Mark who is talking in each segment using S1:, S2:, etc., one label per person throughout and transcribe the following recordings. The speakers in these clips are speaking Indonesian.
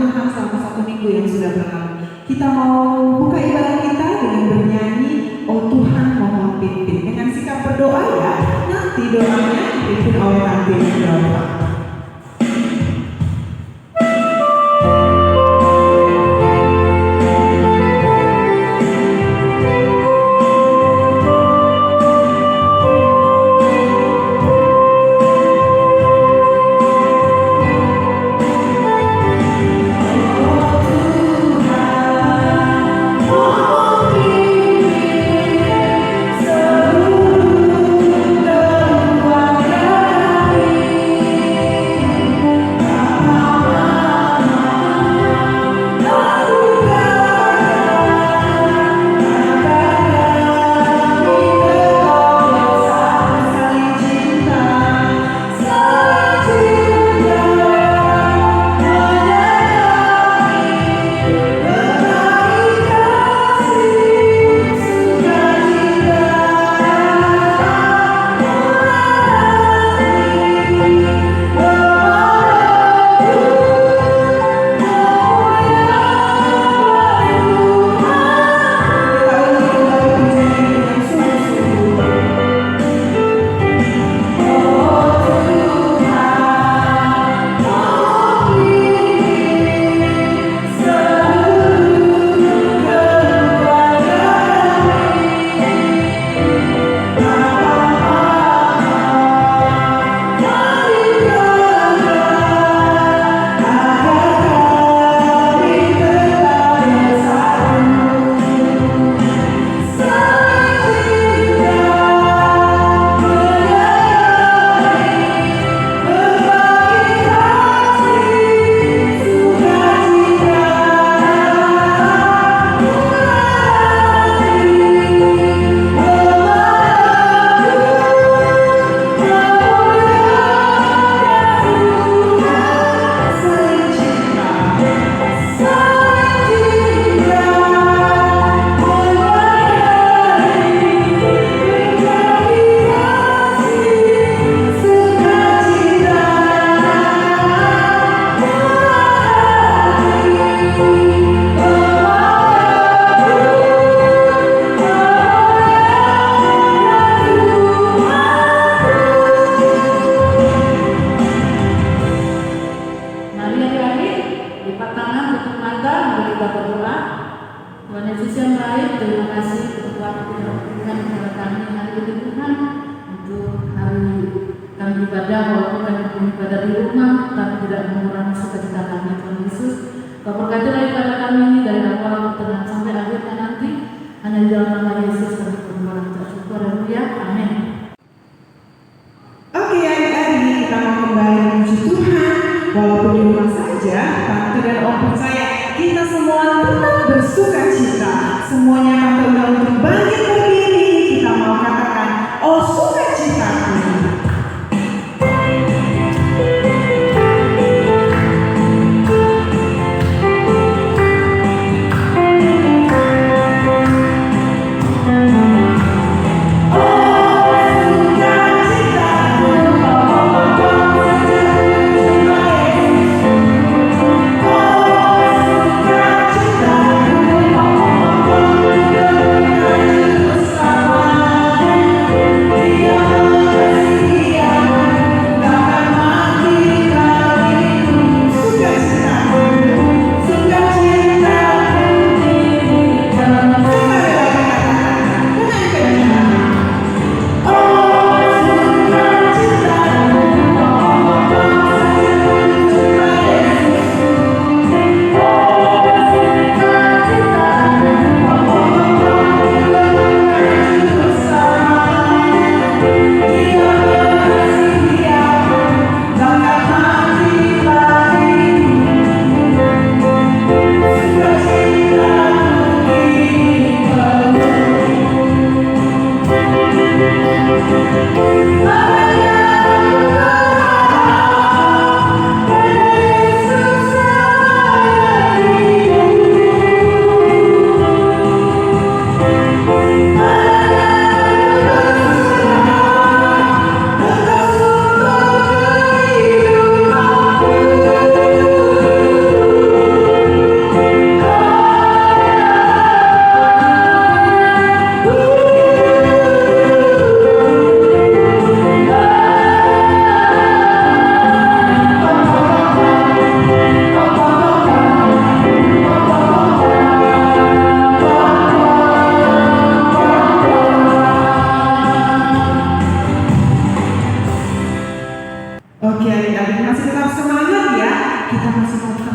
S1: Tuhan selama satu minggu yang sudah berlalu. Kita mau buka ibadah kita dengan bernyanyi, "Oh Tuhan mohon pimpin." Dengan sikap berdoa ya, nanti doanya dipimpin oleh Tante Indra.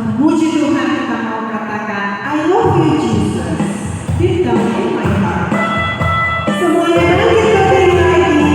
S1: memuji Tuhan, kita mau katakan I love you Jesus deep down in my heart. Semuanya bangkit berdiri lagi.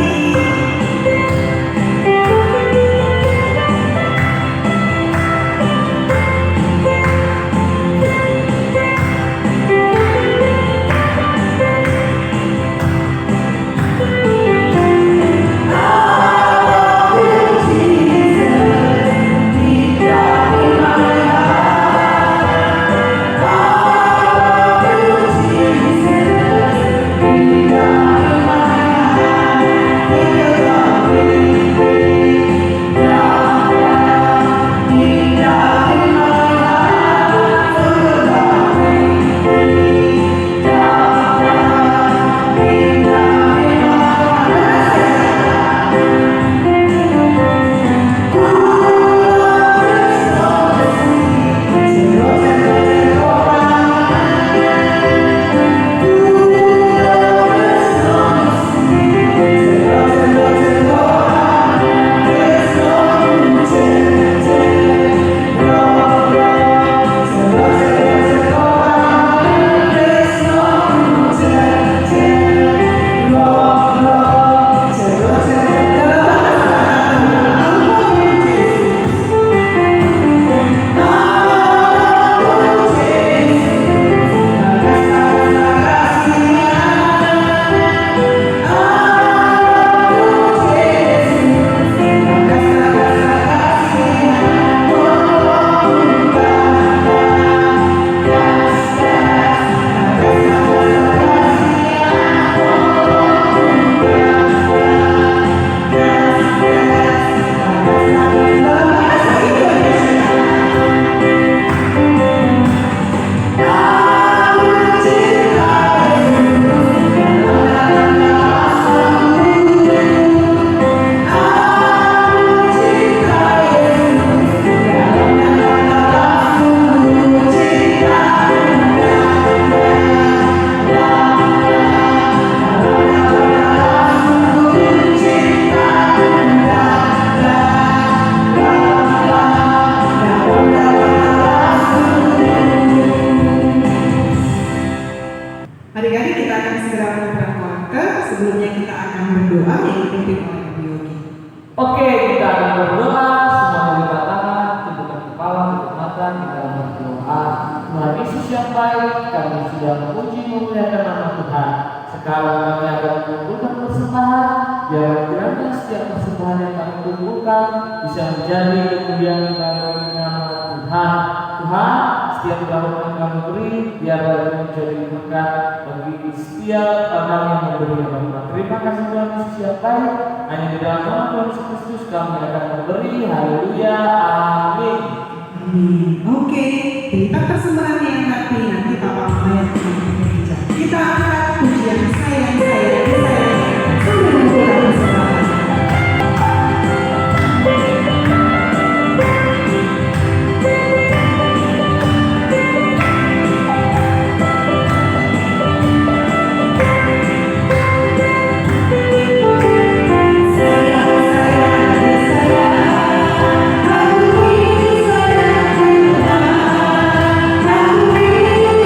S1: Adik-adik, kita akan segera melakukan kolakte. Sebelumnya kita akan berdoa yang dipimpin oleh Ibu Yogi.
S2: Oke, kita akan berdoa. Semua buka tangan, tundukkan kepala, tutup mata. Kita akan berdoa. Tuhan Yesus yang baik, kami sudah memuji memuliakan nama Tuhan. Sekarang kami akan mengumpulkan persembahan. Biar kiranya setiap persembahan yang kami kumpulkan bisa menjadi kemuliaan bagi nama Tuhan. Tuhan, setiap berapa yang kami beri, biarlah itu menjadi berkat bagi setiap orang yang memberi ya Tuhan. Terima kasih Tuhan Yesus yang baik. Hanya di dalam nama Tuhan Yesus Kristus kami akan memberi. Haleluya, amin.
S1: Oke, berita persembahan yang nanti Bapak Mama yang akan berbicara. Kita angkat pujian sayang sambil mengumpulkan persembahan. Aku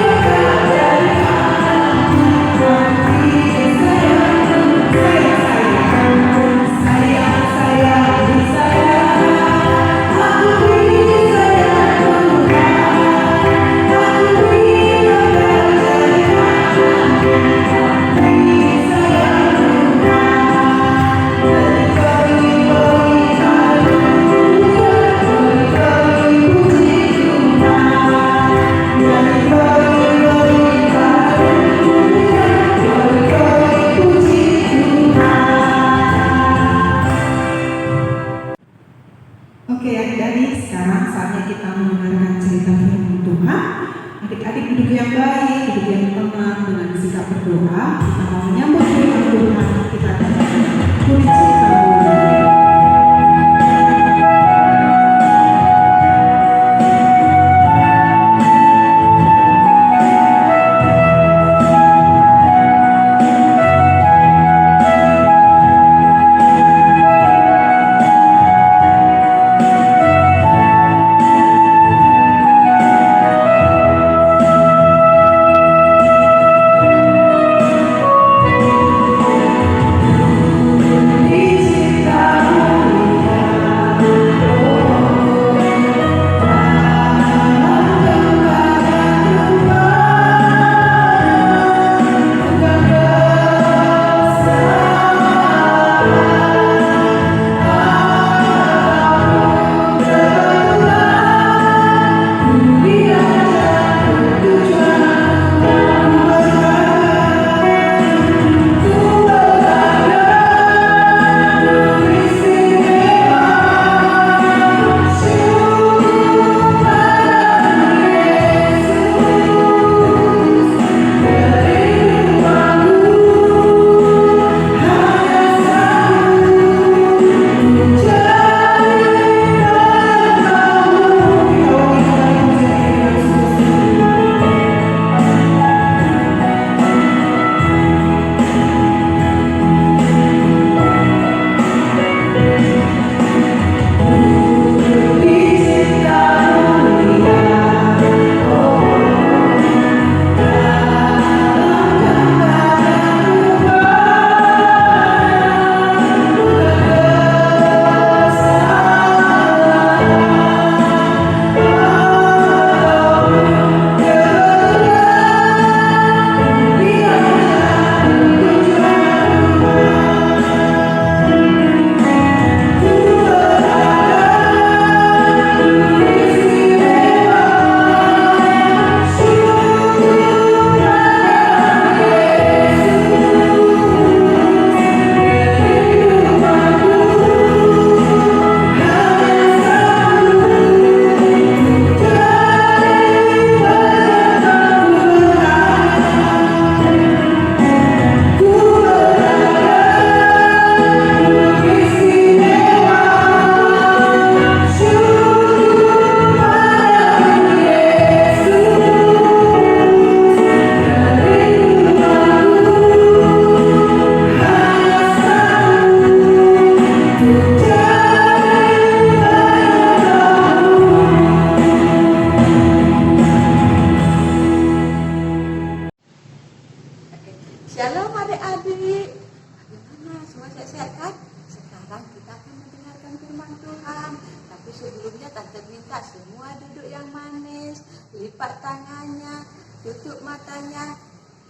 S3: lipat tangannya, tutup matanya.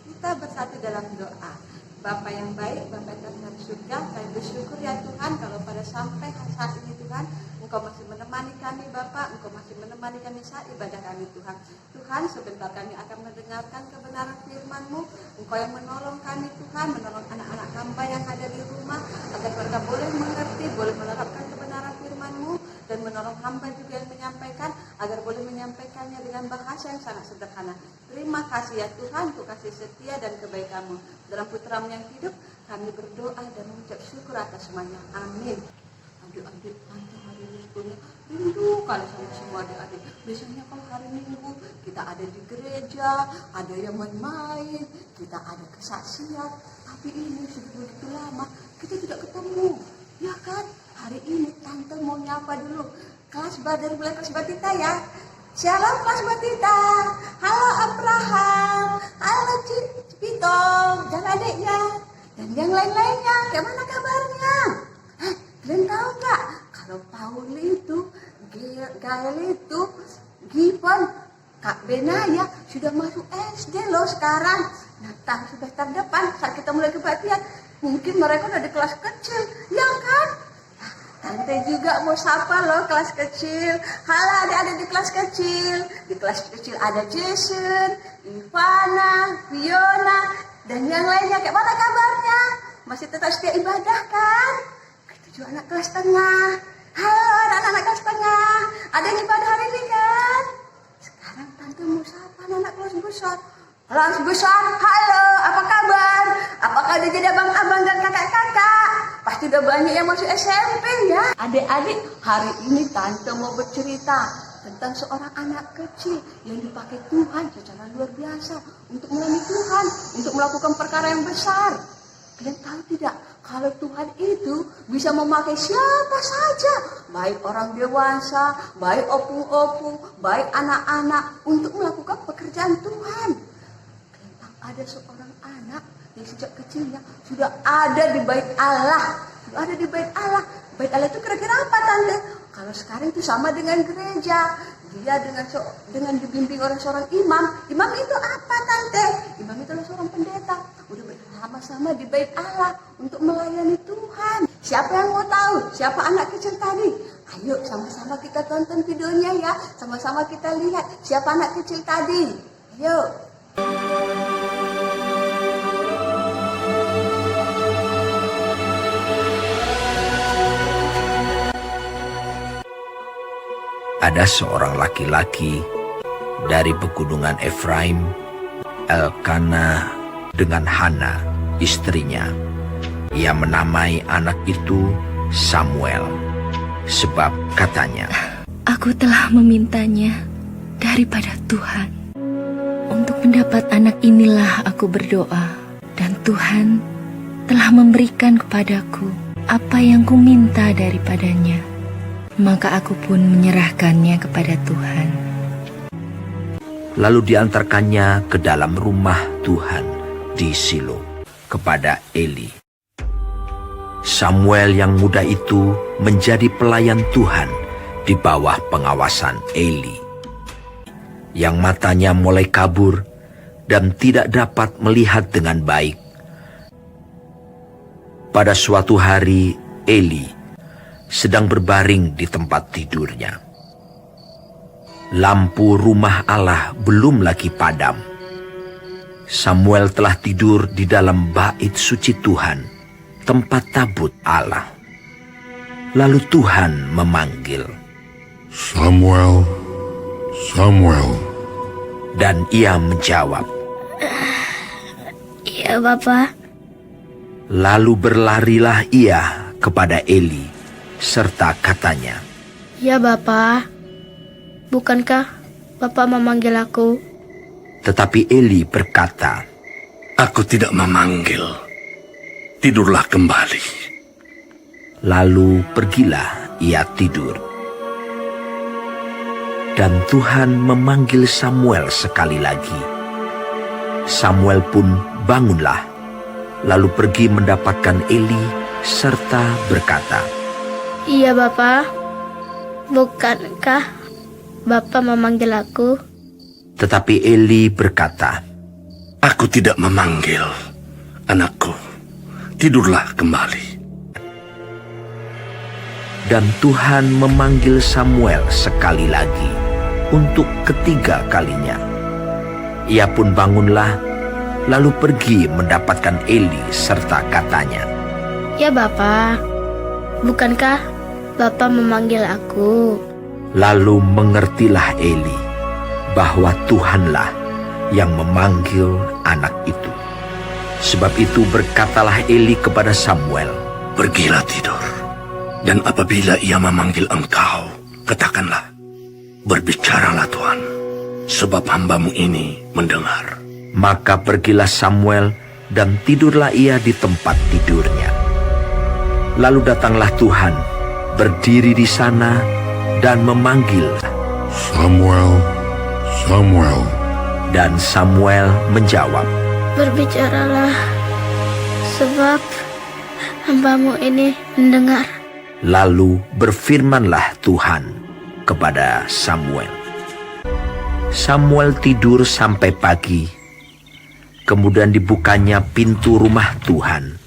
S3: Kita bersatu dalam doa. Bapa yang baik, Bapa yang telah di surga, kami bersyukur ya Tuhan kalau pada sampai saat ini Tuhan, Engkau masih menemani kami Bapa, Engkau masih menemani kami saat ibadah kami Tuhan. Tuhan, sebentar kami akan mendengarkan kebenaran firman-Mu. Engkau yang menolong kami Tuhan, menolong anak-anak hamba yang ada di rumah, agar mereka boleh mengerti, boleh menerapkan kebenaran firman-Mu, dan menolong hamba juga yang menyampaikan, agar boleh menyampaikannya dengan bahasa yang sangat sederhana. Terima kasih ya Tuhan untuk kasih setia dan kebaikan-Mu. Dalam putra-Mu yang hidup, kami berdoa dan mengucap syukur atas semuanya. Amin. Adik-adik, tante hari ini sebetulnya rindu kali sama semua adik-adik. Biasanya kalau hari Minggu kita ada di gereja, ada yang main-main, kita ada kesaksian. Tapi ini sudah begitu lama kita tidak ketemu, ya kan? Hari ini tante mau nyapa dulu kelas dari mulai kelas Batita ya. Shalom kelas Batita. Halo Abraham, halo Cipito, dan adiknya, dan yang lain-lainnya. Gimana kabarnya? Kalian tahu nggak? Kalau Pauli itu, Gael itu, Gibbon, Kak Benaya sudah masuk SD loh sekarang. Nah, semester depan saat kita mulai kebaktian, mungkin mereka udah di kelas kecil, ya kan? Tante juga mau sapa loh kelas kecil. Halo adik-adik di kelas kecil. Di kelas kecil ada Jason, Ivana, Fiona, dan yang lainnya. Kayak mana kabarnya? Masih tetap setia ibadah kan? Itu juga anak kelas tengah. Halo anak-anak kelas tengah. Ada yang ibadah hari ini kan? Sekarang tante mau sapa anak kelas besar. Kelas besar, halo, apa kabar? Apakah udah jadi abang-abang dan kakak-kakak? Pasti udah banyak yang masuk SMP ya. Adik-adik, hari ini tante mau bercerita tentang seorang anak kecil yang dipakai Tuhan secara luar biasa untuk melayani Tuhan, untuk melakukan perkara yang besar. Kalian tahu tidak, kalau Tuhan itu bisa memakai siapa saja, baik orang dewasa, baik opung-opung, baik anak-anak, untuk melakukan pekerjaan Tuhan. Ada seorang anak yang sejak kecilnya sudah ada di bait Allah. Sudah ada di bait Allah. Bait Allah itu kira-kira apa tante? Kalau sekarang itu sama dengan gereja. Dia dengan dibimbing oleh seorang imam. Imam itu apa tante? Imam itu adalah seorang pendeta. Udah bersama-sama di bait Allah untuk melayani Tuhan. Siapa yang mau tahu siapa anak kecil tadi? Ayo sama-sama kita tonton videonya ya. Sama-sama kita lihat siapa anak kecil tadi. Ayo.
S4: Ada seorang laki-laki dari pegunungan Efraim, Elkana dengan Hana, istrinya. Ia menamai anak itu Samuel, sebab katanya,
S5: "Aku telah memintanya daripada Tuhan. Untuk mendapat anak inilah aku berdoa, dan Tuhan telah memberikan kepadaku apa yang kuminta daripadanya. Maka aku pun menyerahkannya kepada Tuhan."
S4: Lalu diantarkannya ke dalam rumah Tuhan di Silo kepada Eli. Samuel yang muda itu menjadi pelayan Tuhan di bawah pengawasan Eli, yang matanya mulai kabur dan tidak dapat melihat dengan baik. Pada suatu hari Eli sedang berbaring di tempat tidurnya. Lampu rumah Allah belum lagi padam. Samuel telah tidur di dalam bait suci Tuhan, tempat tabut Allah. Lalu Tuhan memanggil,
S6: "Samuel, Samuel."
S4: Dan ia menjawab,
S5: "Iya, Bapa."
S4: Lalu berlarilah ia kepada Eli, serta katanya,
S5: "Ya, Bapa. Bukankah Bapa memanggil aku?"
S4: Tetapi Eli berkata,
S6: "Aku tidak memanggil. Tidurlah kembali."
S4: Lalu pergilah ia tidur. Dan Tuhan memanggil Samuel sekali lagi. Samuel pun bangunlah, lalu pergi mendapatkan Eli serta berkata,
S5: "Iya, Bapa. Bukankah Bapa memanggil aku?"
S4: Tetapi Eli berkata,
S6: Aku tidak memanggil, anakku, tidurlah kembali.
S4: dan Tuhan memanggil Samuel sekali lagi untuk ketiga kalinya. Ia pun bangunlah, lalu pergi mendapatkan Eli serta katanya,
S7: Ya Bapa, bukankah Bapa memanggil aku?
S4: Lalu mengertilah Eli bahwa Tuhanlah yang memanggil anak itu. Sebab itu berkatalah Eli kepada Samuel,
S6: Pergilah tidur, dan apabila ia memanggil engkau, katakanlah, Berbicaralah Tuhan, sebab hambamu ini mendengar.
S4: Maka pergilah Samuel dan tidurlah ia di tempat tidurnya. Lalu datanglah Tuhan, berdiri di sana dan memanggil.
S6: Samuel, Samuel.
S4: Dan Samuel menjawab,
S7: Berbicaralah, sebab hambamu ini mendengar.
S4: Lalu berfirmanlah Tuhan kepada Samuel. Samuel tidur sampai pagi. Kemudian dibukanya pintu rumah Tuhan.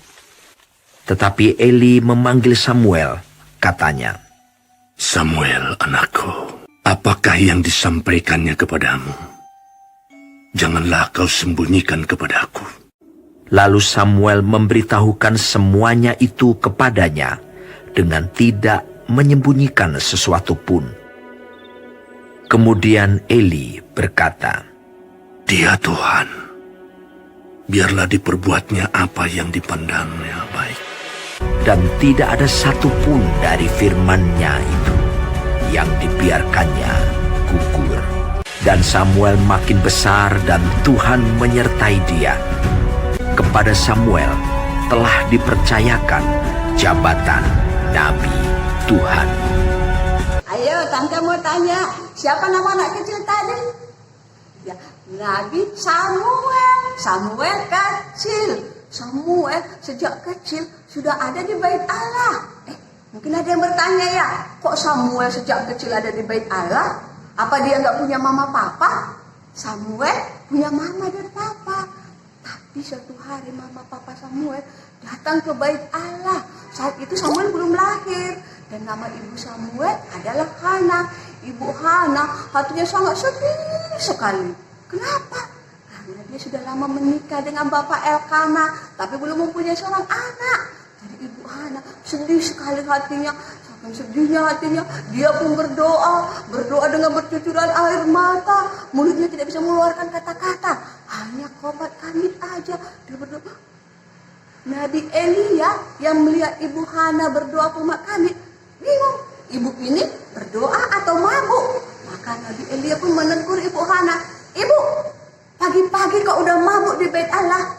S4: Tetapi Eli memanggil Samuel, katanya,
S6: Samuel, anakku, apakah yang disampaikannya kepadamu? Janganlah kau sembunyikan kepadaku.
S4: Lalu Samuel memberitahukan semuanya itu kepadanya dengan tidak menyembunyikan sesuatu pun. Kemudian Eli berkata,
S6: Dia Tuhan, biarlah diperbuatnya apa yang dipandangnya baik.
S4: dan tidak ada satupun dari firman-Nya itu yang dibiarkannya gugur. Dan Samuel makin besar dan Tuhan menyertai dia. Kepada Samuel telah dipercayakan jabatan Nabi Tuhan.
S3: Ayo, tante mau tanya, siapa nama anak kecil tadi? Ya, Nabi Samuel. Samuel kecil. Samuel sejak kecil sudah ada di bait Allah. Mungkin ada yang bertanya ya, kok Samuel sejak kecil ada di bait Allah? Apa dia nggak punya mama papa? Samuel punya mama dan papa. Tapi suatu hari mama papa Samuel datang ke bait Allah. Saat itu Samuel belum lahir. Dan nama ibu Samuel adalah Hana. Ibu Hana hatinya sangat sedih sekali. Kenapa? Karena dia sudah lama menikah dengan bapak Elkana, tapi belum mempunyai seorang anak. Jadi ibu Hana sedih sekali hatinya. Sedihnya hatinya, dia pun berdoa dengan bercucuran air mata. Mulutnya tidak bisa mengeluarkan kata-kata, hanya kobat kamit aja. Dia berdoa. Nabi Elia yang melihat ibu Hana berdoa kobat kamit, bingung, ibu ini berdoa atau mabuk. Maka Nabi Elia pun menegur ibu Hana, Ibu, pagi-pagi kok udah mabuk di bait Allah.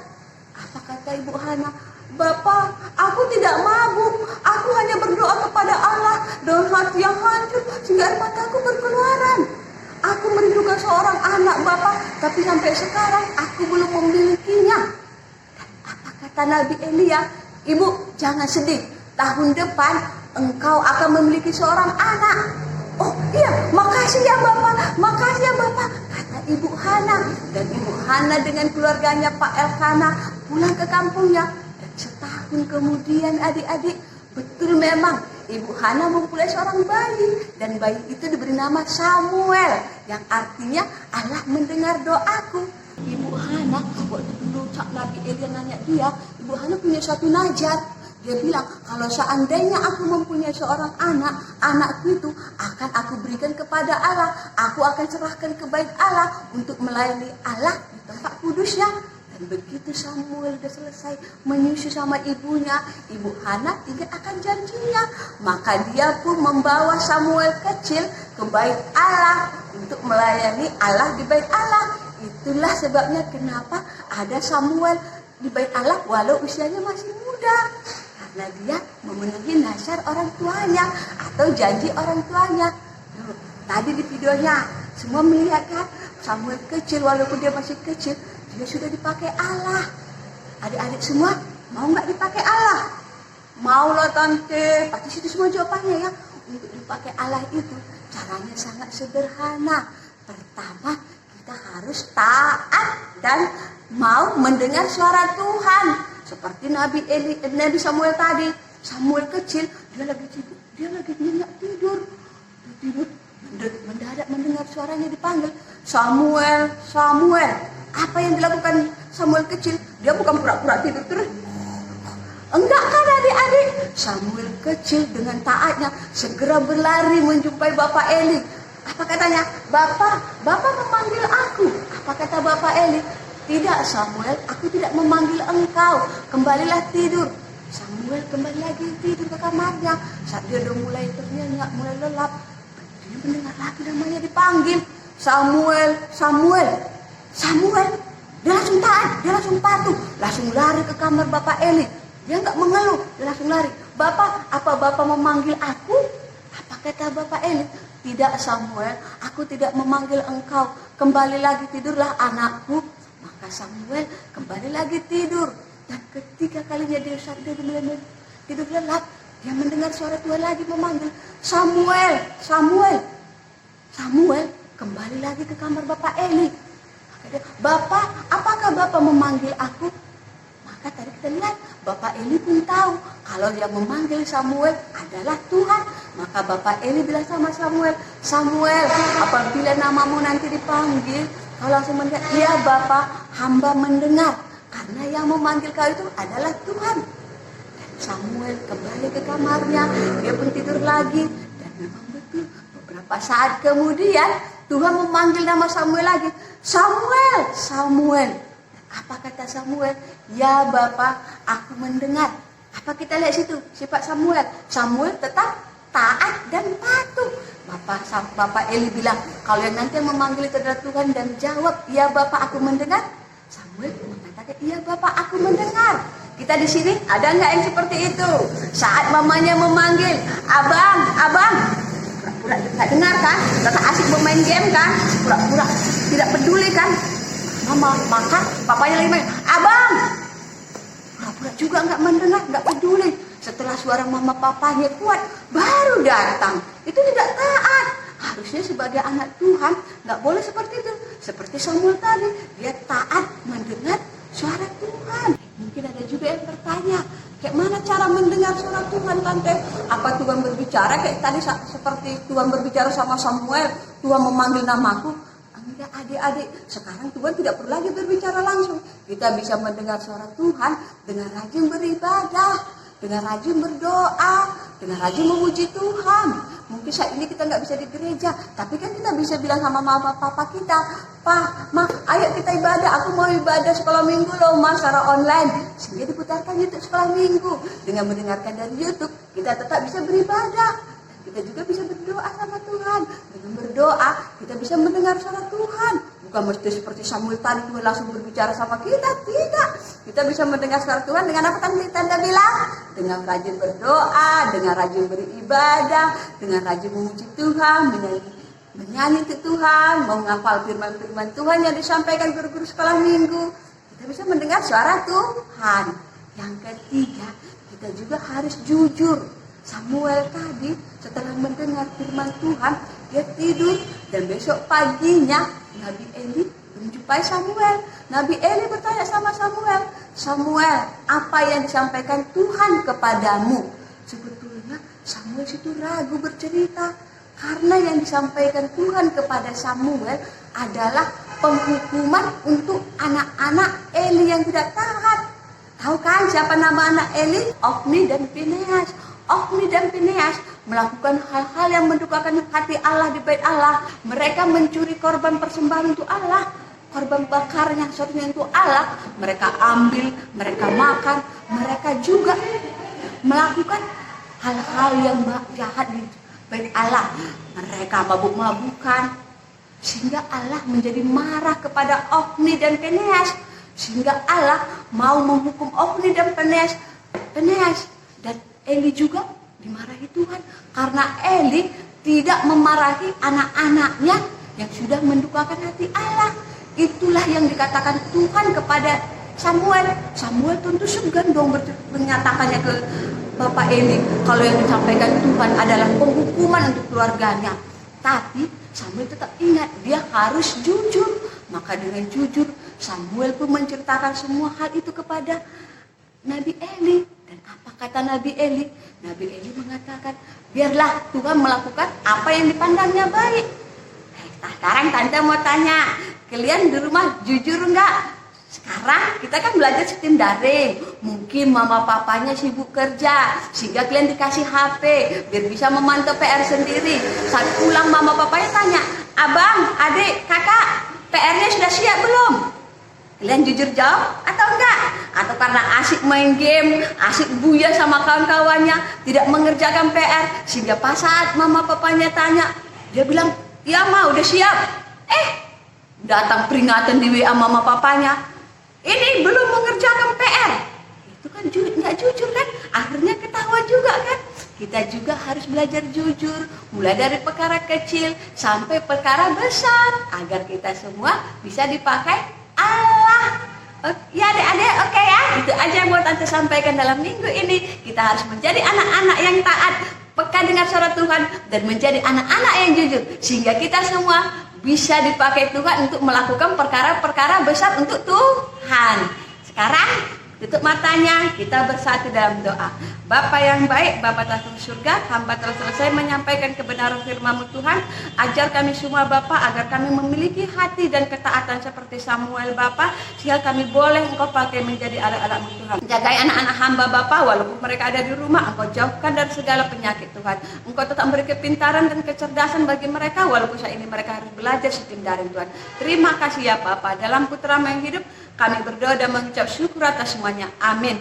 S3: Apa kata ibu Hana? Bapak, aku tidak mabuk. Aku hanya berdoa kepada Allah dengan hati yang hancur sehingga air mataku berkeluaran. Aku merindukan seorang anak, Bapak, tapi sampai sekarang aku belum memilikinya. Dan apa kata Nabi Elia? Ibu, jangan sedih. Tahun depan engkau akan memiliki seorang anak. Oh iya, makasih ya Bapak, makasih ya Bapak, kata Ibu Hana. Dan Ibu Hana dengan keluarganya Pak Elkana pulang ke kampungnya. Setahun kemudian adik-adik, betul memang Ibu Hana mempunyai seorang bayi. Dan bayi itu diberi nama Samuel, yang artinya Allah mendengar doaku. Ibu Hana, waktu dulu Nabi Elia nanya dia, Ibu Hana punya suatu najat. Dia bilang, kalau seandainya aku mempunyai seorang anak, anakku itu akan aku berikan kepada Allah. Aku akan serahkan ke bait Allah untuk melayani Allah di tempat kudusnya. Dan begitu Samuel sudah selesai menyusui sama ibunya, Ibu Hana ingat akan janjinya. Maka dia pun membawa Samuel kecil ke bait Allah untuk melayani Allah di bait Allah. Itulah sebabnya kenapa ada Samuel di bait Allah walau usianya masih muda. Karena dia memenuhi nazar orang tuanya atau janji orang tuanya. Tadi di videonya semua melihat kan Samuel kecil, walaupun dia masih kecil, dia sudah dipakai Allah. Adik-adik semua mau nggak dipakai Allah? Mau lah tante. Pasti situ semua jawabannya ya. Untuk dipakai Allah itu caranya sangat sederhana. Pertama, kita harus taat dan mau mendengar suara Tuhan. Seperti Nabi Samuel tadi. Samuel kecil, dia lagi nyenyak tidur. Mendadak mendengar suaranya dipanggil, Samuel, Samuel. Apa yang dilakukan Samuel kecil? Dia bukan pura-pura tidur terus. Enggak kan adik-adik? Samuel kecil dengan taatnya segera berlari menjumpai Bapak Eli. Apa katanya? Bapak memanggil aku. Apa kata Bapak Eli? Tidak Samuel, aku tidak memanggil engkau. Kembalilah tidur. Samuel kembali lagi tidur ke kamarnya. Saat dia udah mulai ternyenyak, mulai lelap, dia mendengar lagi namanya dipanggil. Samuel, Samuel, Samuel. Dia langsung taat, dia langsung patuh, langsung lari ke kamar Bapak Eli. Dia nggak mengeluh, dia langsung lari. Bapak, apa Bapak memanggil aku? Apa kata Bapak Eli? Tidak Samuel, aku tidak memanggil engkau. Kembali lagi tidurlah anakku. Maka Samuel kembali lagi tidur. Dan ketiga kalinya dia mulai tidur lelap, dia mendengar suara Tuhan lagi memanggil, Samuel, Samuel, Samuel. Kembali lagi ke kamar Bapak Eli. Maka dia, Bapak, apakah Bapak memanggil aku? Maka tadi kita lihat, Bapak Eli pun tahu kalau yang memanggil Samuel adalah Tuhan. Maka Bapak Eli bilang sama Samuel, Samuel, apabila namamu nanti dipanggil, kau langsung mendengar, iya Bapak, hamba mendengar. Karena yang memanggil kau itu adalah Tuhan. Dan Samuel kembali ke kamarnya, dia pun tidur lagi. Dan memang betul, beberapa saat kemudian Tuhan memanggil nama Samuel lagi. Samuel, Samuel. Apa kata Samuel? Ya Bapak, aku mendengar. Apa kita lihat situ? Sifat Samuel. Samuel tetap taat dan patuh. Bapak Eli bilang, kalau yang nanti yang memanggil itu adalah Tuhan dan jawab, ya Bapak, aku mendengar. Samuel mengatakan, iya Bapak, aku mendengar. Kita di sini ada nggak yang seperti itu? Saat mamanya memanggil, abang, pura-pura nggak dengar kan? Karena asik bermain game kan? Pura-pura tidak peduli kan? Maka papanya lagi main, abang, pura-pura juga nggak mendengar, nggak peduli. Setelah suara mama papanya kuat, baru datang. Itu tidak taat. Harusnya sebagai anak Tuhan nggak boleh seperti itu. Seperti Samuel tadi, dia taat mendengar suara Tuhan. Mungkin ada juga yang bertanya, kayak mana cara mendengar suara Tuhan, Tante? Apa Tuhan berbicara kayak tadi seperti Tuhan berbicara sama Samuel, Tuhan memanggil namaku? Enggak adik-adik, sekarang Tuhan tidak perlu lagi berbicara langsung. Kita bisa mendengar suara Tuhan dengan rajin beribadah, dengan rajin berdoa, dengan rajin memuji Tuhan. Mungkin saat ini kita nggak bisa di gereja, tapi kan kita bisa bilang sama mama papa kita, Pak, Ma, ayo kita ibadah, aku mau ibadah sekolah minggu loh, Ma, secara online. Sehingga diputarkan YouTube sekolah minggu. Dengan mendengarkan dari YouTube, kita tetap bisa beribadah. Kita juga bisa berdoa sama Tuhan. Dengan berdoa, kita bisa mendengar suara Tuhan. Bukan mesti seperti Samuel tadi, Tuhan langsung berbicara sama kita. Tidak. Kita bisa mendengar suara Tuhan dengan apa Tante bilang? Dengan rajin berdoa, dengan rajin beribadah, dengan rajin memuji Tuhan, menyanyi ke Tuhan, menghafal firman-firman Tuhan yang disampaikan guru-guru sekolah minggu. Kita bisa mendengar suara Tuhan. Yang ketiga, kita juga harus jujur. Samuel tadi setelah mendengar firman Tuhan, dia tidur dan besok paginya Nabi Eli menjumpai Samuel. Nabi Eli bertanya sama Samuel, Samuel, apa yang disampaikan Tuhan kepadamu? Sebetulnya Samuel itu ragu bercerita karena yang disampaikan Tuhan kepada Samuel adalah penghukuman untuk anak-anak Eli yang tidak taat. Tahu kan siapa nama anak Eli? Ofni dan Fineas. Ofni dan Fineas melakukan hal-hal yang mendukakan hati Allah di bait Allah. Mereka mencuri korban persembahan untuk Allah, korban bakarnya satunya untuk Allah. Mereka ambil, mereka makan, mereka juga melakukan hal-hal yang jahat di bait Allah. Mereka mabuk-mabukan, sehingga Allah menjadi marah kepada Ofni dan Fineas, sehingga Allah mau menghukum Ofni dan Fineas. Dan Eli juga dimarahi Tuhan karena Eli tidak memarahi anak-anaknya yang sudah mendukakan hati Allah. Itulah yang dikatakan Tuhan kepada Samuel. Samuel tentu segan dong menyatakannya ke Bapak Eli kalau yang disampaikan Tuhan adalah penghukuman untuk keluarganya. Tapi Samuel tetap ingat dia harus jujur. Maka dengan jujur Samuel pun menceritakan semua hal itu kepada Nabi Eli. Dan apa kata Nabi Eli? Nabi Eli mengatakan, biarlah Tuhan melakukan apa yang dipandangnya baik. Sekarang Tante mau tanya, kalian di rumah jujur enggak? Sekarang kita kan belajar sistem daring. Mungkin mama papanya sibuk kerja sehingga kalian dikasih HP biar bisa memantau PR sendiri. Saat pulang mama papanya tanya, abang, adik, kakak, PR-nya sudah siap belum? Kalian jujur jawab atau enggak? Atau karena asik main game, asik buya sama kawan-kawannya, tidak mengerjakan PR, sehingga pas saat mama papanya tanya, dia bilang, iya ma udah siap. Datang peringatan di WA mama papanya, ini belum mengerjakan PR. Itu kan nggak jujur kan? Akhirnya ketawa juga kan? Kita juga harus belajar jujur, mulai dari perkara kecil sampai perkara besar, agar kita semua bisa dipakai Allah. Ya adik-adik, oke ya? Itu aja yang mau Tante sampaikan dalam minggu ini. Kita harus menjadi anak-anak yang taat, peka dengan suara Tuhan, dan menjadi anak-anak yang jujur, sehingga kita semua bisa dipakai Tuhan untuk melakukan perkara-perkara besar untuk Tuhan. Sekarang tutup matanya, kita bersatu dalam doa. Bapa yang baik, Bapa Tuhan di surga, hamba telah selesai menyampaikan kebenaran firman-Mu Tuhan. Ajar kami semua Bapa agar kami memiliki hati dan ketaatan seperti Samuel Bapa, sehingga kami boleh Engkau pakai menjadi anak-anak-Mu Tuhan. Jagai anak-anak hamba Bapa, walaupun mereka ada di rumah, Engkau jauhkan dari segala penyakit Tuhan. Engkau tetap memberi kepintaran dan kecerdasan bagi mereka, walaupun saat ini mereka harus belajar sistem daring Tuhan. Terima kasih ya Bapa, dalam putra-Mu yang hidup, kami berdoa dan mengucap syukur atas semuanya. Amin.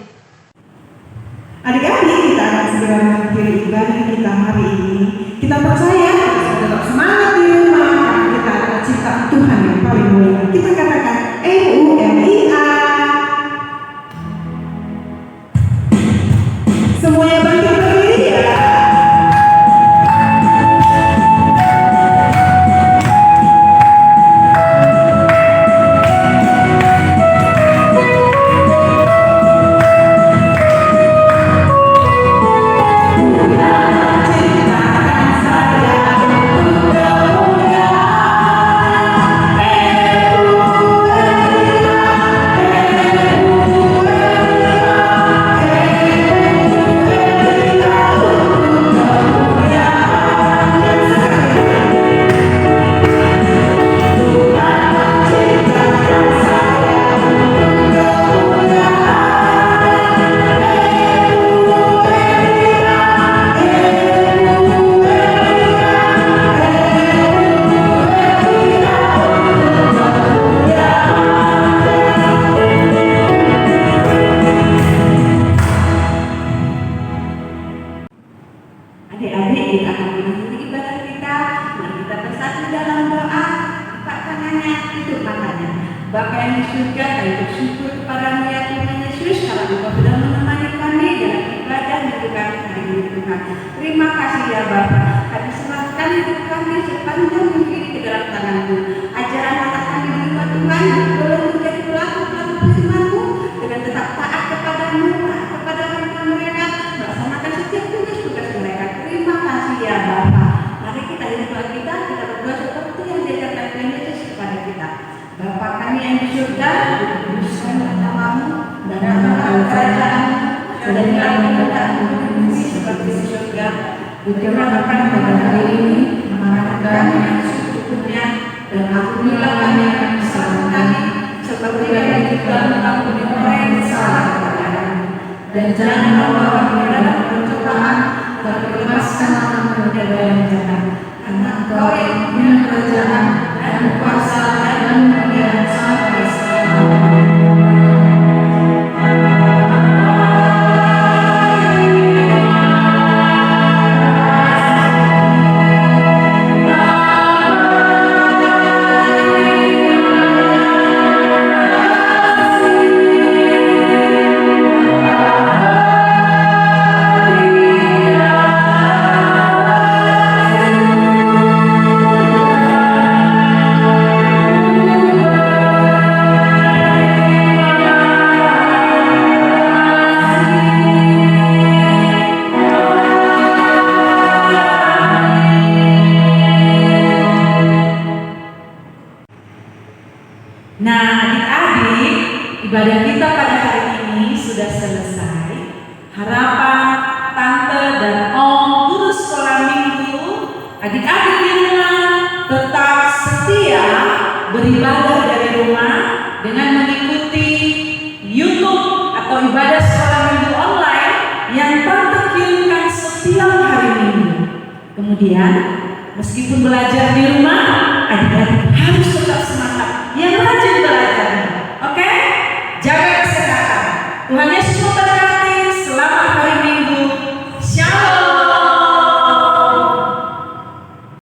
S1: Adik-adik, kita akan segera mengakhiri ibadah kita hari ini. Kita percaya kita tetap semangat di rumah karena kita adalah ciptaan Tuhan yang paling mulia. Kita katakan EUMIA. Semuanya bangkit berdiri ya. Adik-adik, kita akan mengakhiri ibadah kita. Mari kita bersatu dalam doa. Angkat tangannya, tutup matanya. Bapa yang di surga, kami bersyukur kepadamu ya Tuhan Yesus, karena Engkau sudah menemani kami dalam ibadah hidup kami hari ini Tuhan. Terima kasih ya Bapa. Kami serahkan hidup kami sepanjang minggu ini ke dalam tangan-Mu. Ajaran anak kami di rumah Tuhan, boleh menjadi pelaku-pelaku firman-Mu dengan tetap taat kepadamu, taat kepada mereka, melaksanakan setiap tugas-tugas mereka. Terima kasih ya Bapa. Mari kita hidup kita berdoa seperti yang diajarkan Tuhan Yesus kepada kita. Bapa kami yang di surga, dikuduskanlah namamu, datanglah kerajaan-Mu, dan kehendakmu seperti di surga. Berikanlah pada hari ini makanan kami yang secukupnya, dan ampunilah kami akan kesalahan kami, seperti yang kita mengampuni orang yang bersalah kepada kami. Dan jangan bawa kami dalam pencobaan, tapi lepaskanlah kami dari yang jahat. Karena Engkau yang punya kerajaan dan kuasa dan kemuliaan sampai selamanya. Nah, adik-adik, ibadah kita pada hari ini sudah selesai. Harapan tante dan om guru sekolah minggu, adik-adik di rumah tetap setia beribadah dari rumah dengan mengikuti YouTube atau ibadah sekolah minggu online yang tante kirimkan setiap hari minggu. Kemudian, meskipun belajar di rumah, adik-adik harus tetap semangat